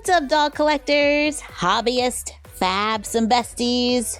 What's up, doll collectors, hobbyists, fabs, and besties?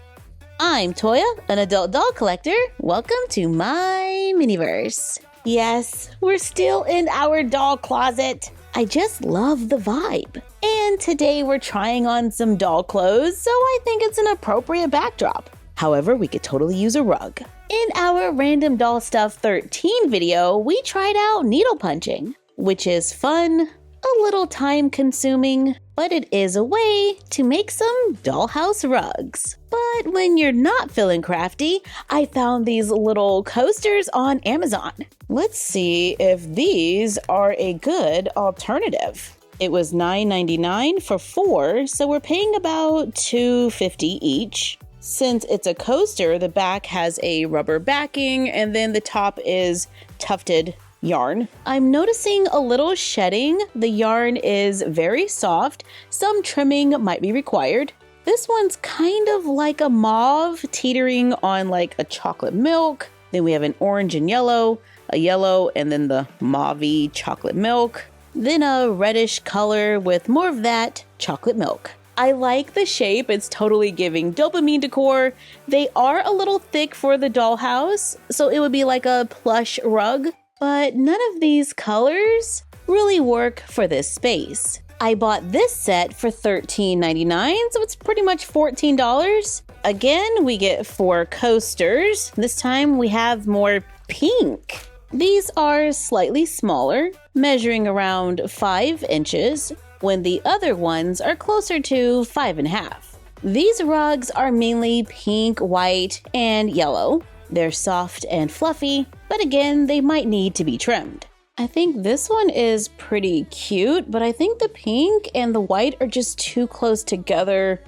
I'm Toya, an adult doll collector. Welcome to my miniverse. Yes, we're still in our doll closet. I just love the vibe. And today we're trying on some doll clothes, so I think it's an appropriate backdrop. However, we could totally use a rug. In our Random Doll Stuff 13 video, we tried out needle punching, which is fun, a little time consuming, but it is a way to make some dollhouse rugs. But when you're not feeling crafty, I found these little coasters on Amazon. Let's see if these are a good alternative. It was $9.99 for 4, so we're paying about $2.50 each. Since it's a coaster, the back has a rubber backing and then the top is tufted yarn. I'm noticing a little shedding. The yarn is very soft. Some trimming might be required. This one's kind of like a mauve teetering on like a chocolate milk. Then we have an orange and yellow, a yellow, and then the mauve-y chocolate milk. Then a reddish color with more of that chocolate milk. I like the shape. It's totally giving dopamine decor. They are a little thick for the dollhouse, so it would be like a plush rug. But none of these colors really work for this space. I bought this set for $13.99, so it's pretty much $14. Again, we get 4 coasters. This time we have more pink. These are slightly smaller, measuring around 5 inches, when the other ones are closer to 5.5. These rugs are mainly pink, white, and yellow. They're soft and fluffy, but again, they might need to be trimmed. I think this one is pretty cute, but I think the pink and the white are just too close together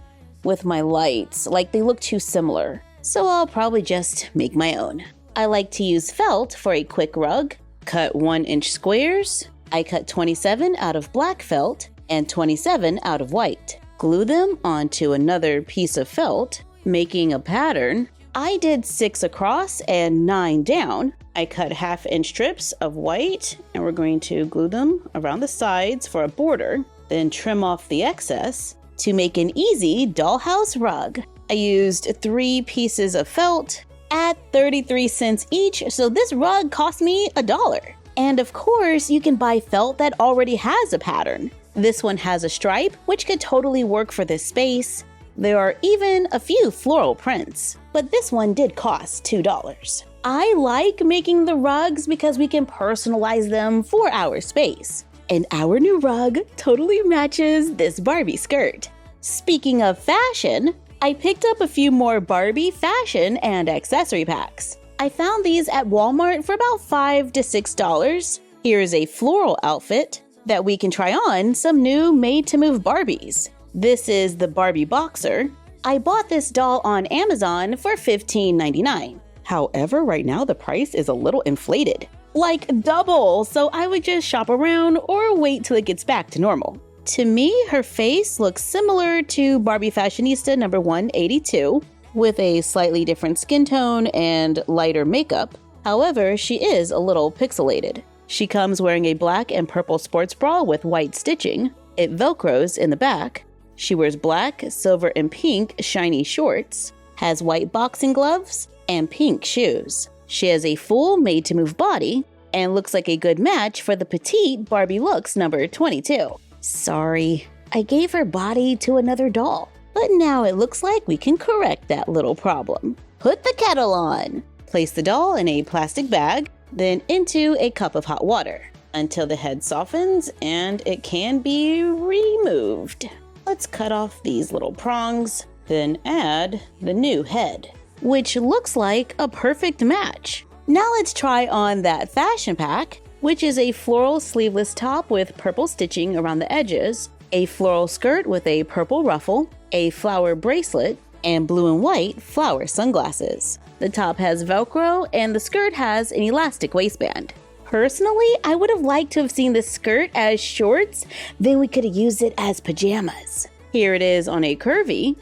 with my lights. Like, they look too similar. So I'll probably just make my own. I like to use felt for a quick rug. Cut 1-inch squares. I cut 27 out of black felt and 27 out of white. Glue them onto another piece of felt, making a pattern. I did 6 across and 9 down. I cut 1/2-inch strips of white and we're going to glue them around the sides for a border, then trim off the excess to make an easy dollhouse rug. I used 3 pieces of felt at 33 cents each, so this rug cost me $1. And of course, you can buy felt that already has a pattern. This one has a stripe, which could totally work for this space. There are even a few floral prints, but this one did cost $2. I like making the rugs because we can personalize them for our space. And our new rug totally matches this Barbie skirt. Speaking of fashion, I picked up a few more Barbie fashion and accessory packs. I found these at Walmart for about $5 to $6. Here's a floral outfit that we can try on some new made-to-move Barbies. This is the Barbie boxer. I bought this doll on Amazon for $15.99. However, right now the price is a little inflated, like double, so I would just shop around or wait till it gets back to normal. To me, her face looks similar to Barbie Fashionista number 182, with a slightly different skin tone and lighter makeup. However, she is a little pixelated. She comes wearing a black and purple sports bra with white stitching. It velcros in the back. She wears black, silver, and pink shiny shorts, has white boxing gloves, and pink shoes. She has a full made-to-move body and looks like a good match for the petite Barbie looks number 22. Sorry, I gave her body to another doll, but now it looks like we can correct that little problem. Put the kettle on. Place the doll in a plastic bag, then into a cup of hot water until the head softens and it can be removed. Let's cut off these little prongs, then add the new head, which looks like a perfect match. Now let's try on that fashion pack, which is a floral sleeveless top with purple stitching around the edges, a floral skirt with a purple ruffle, a flower bracelet, and blue and white flower sunglasses. The top has Velcro and the skirt has an elastic waistband. Personally, I would have liked to have seen the skirt as shorts, then we could have used it as pajamas. Here it is on a curvy.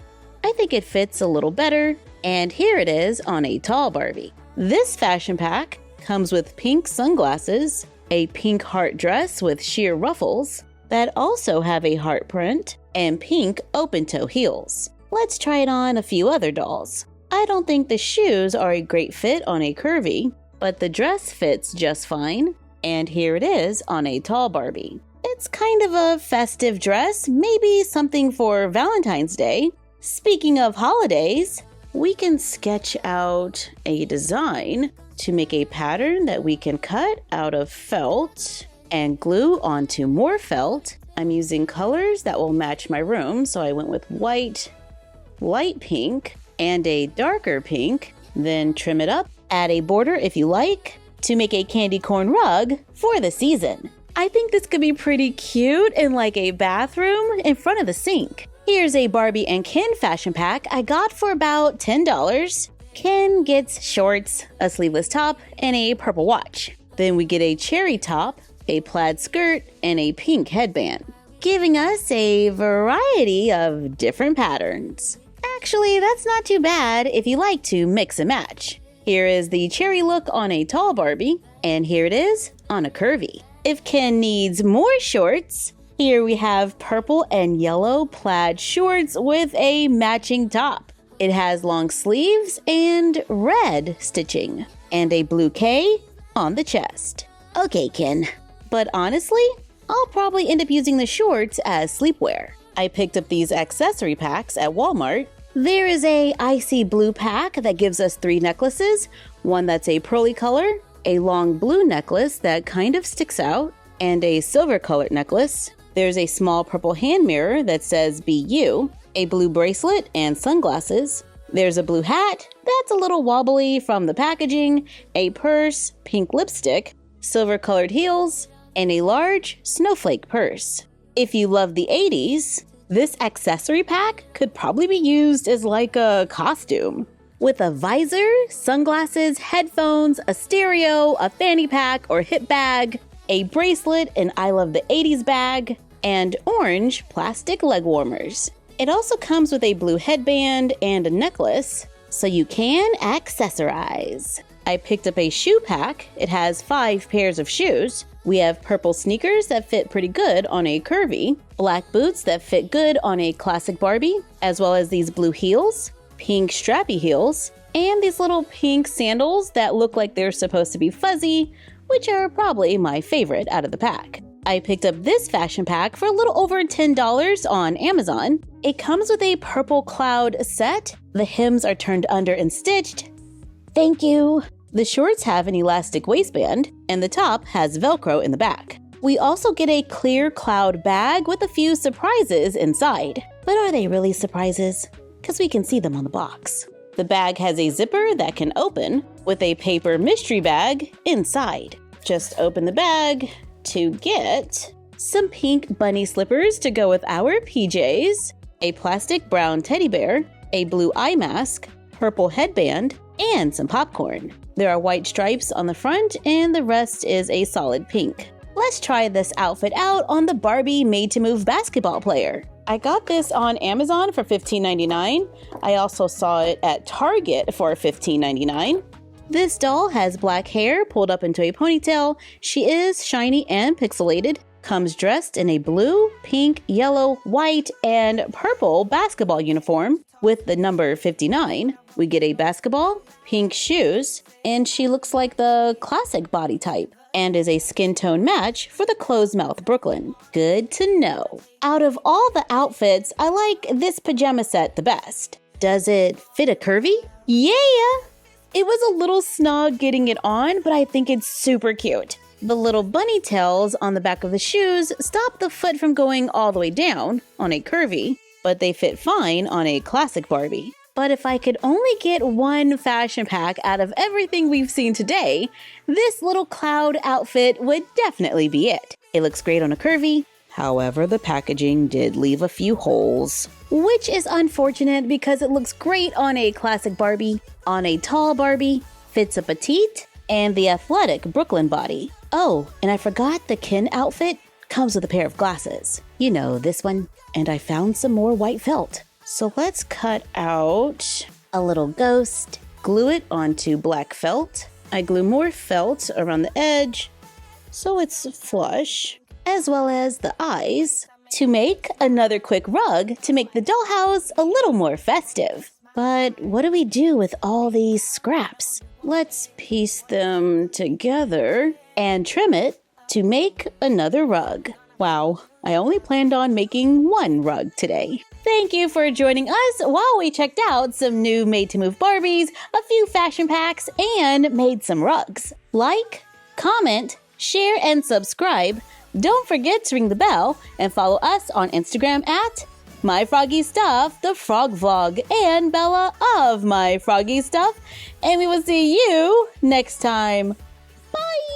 I think it fits a little better. And here it is on a tall Barbie. This fashion pack comes with pink sunglasses, a pink heart dress with sheer ruffles, that also have a heart print and pink open-toe heels. Let's try it on a few other dolls. I don't think the shoes are a great fit on a curvy, but the dress fits just fine. And here it is on a tall Barbie. It's kind of a festive dress, maybe something for Valentine's Day. Speaking of holidays, we can sketch out a design to make a pattern that we can cut out of felt and glue onto more felt. I'm using colors that will match my room, so I went with white, light pink, and a darker pink. Then trim it up, add a border if you like, to make a candy corn rug for the season. I think this could be pretty cute in like a bathroom in front of the sink. Here's a Barbie and Ken fashion pack I got for about $10. Ken gets shorts, a sleeveless top, and a purple watch. Then we get a cherry top, a plaid skirt, and a pink headband, giving us a variety of different patterns. Actually, that's not too bad if you like to mix and match. Here is the cherry look on a tall Barbie, and here it is on a curvy. If Ken needs more shorts, here we have purple and yellow plaid shorts with a matching top. It has long sleeves and red stitching, and a blue K on the chest. Okay, Ken. But honestly, I'll probably end up using the shorts as sleepwear. I picked up these accessory packs at Walmart. There is a icy blue pack that gives us 3 necklaces, one that's a pearly color, a long blue necklace that kind of sticks out, and a silver colored necklace. There's a small purple hand mirror that says Be You, a blue bracelet and sunglasses. There's a blue hat that's a little wobbly from the packaging, a purse, pink lipstick, silver colored heels, and a large snowflake purse. If you love the 80s, this accessory pack could probably be used as like a costume. With a visor, sunglasses, headphones, a stereo, a fanny pack or hip bag, a bracelet, an I Love the 80s bag, and orange plastic leg warmers. It also comes with a blue headband and a necklace, so you can accessorize. I picked up a shoe pack. It has 5 pairs of shoes. We have purple sneakers that fit pretty good on a curvy, black boots that fit good on a classic Barbie, as well as these blue heels, pink strappy heels, and these little pink sandals that look like they're supposed to be fuzzy, which are probably my favorite out of the pack. I picked up this fashion pack for a little over $10 on Amazon. It comes with a purple cloud set. The hems are turned under and stitched. Thank you. The shorts have an elastic waistband, and the top has Velcro in the back. We also get a clear cloud bag with a few surprises inside. But are they really surprises? Because we can see them on the box. The bag has a zipper that can open with a paper mystery bag inside. Just open the bag to get some pink bunny slippers to go with our PJs, a plastic brown teddy bear, a blue eye mask, purple headband, and some popcorn. There are white stripes on the front and the rest is a solid pink. Let's try this outfit out on the Barbie Made to Move basketball player. I got this on Amazon for $15.99. I also saw it at Target for $15.99. This doll has black hair pulled up into a ponytail. She is shiny and pixelated. Comes dressed in a blue, pink, yellow, white, and purple basketball uniform with the number 59. We get a basketball, pink shoes, and she looks like the classic body type and is a skin tone match for the closed mouth Brooklyn. Good to know. Out of all the outfits, I like this pajama set the best. Does it fit a curvy? Yeah! It was a little snug getting it on, but I think it's super cute. The little bunny tails on the back of the shoes stop the foot from going all the way down on a curvy, but they fit fine on a classic Barbie. But if I could only get one fashion pack out of everything we've seen today, this little cloud outfit would definitely be it. It looks great on a curvy. However, the packaging did leave a few holes, which is unfortunate because it looks great on a classic Barbie, on a tall Barbie, fits a petite, and the athletic Brooklyn body. Oh, and I forgot the Ken outfit comes with a pair of glasses. You know, this one. And I found some more white felt. So let's cut out a little ghost, glue it onto black felt. I glue more felt around the edge so it's flush. as well as the eyes, to make another quick rug to make the dollhouse a little more festive. But what do we do with all these scraps? Let's piece them together and trim it to make another rug. Wow, I only planned on making one rug today. Thank you for joining us while we checked out some new Made to Move Barbies, a few fashion packs, and made some rugs. Like, comment, share, and subscribe. Don't forget to ring the bell and follow us on Instagram at MyFroggyStuff, the Frog Vlog, and Bella of MyFroggyStuff. And we will see you next time. Bye!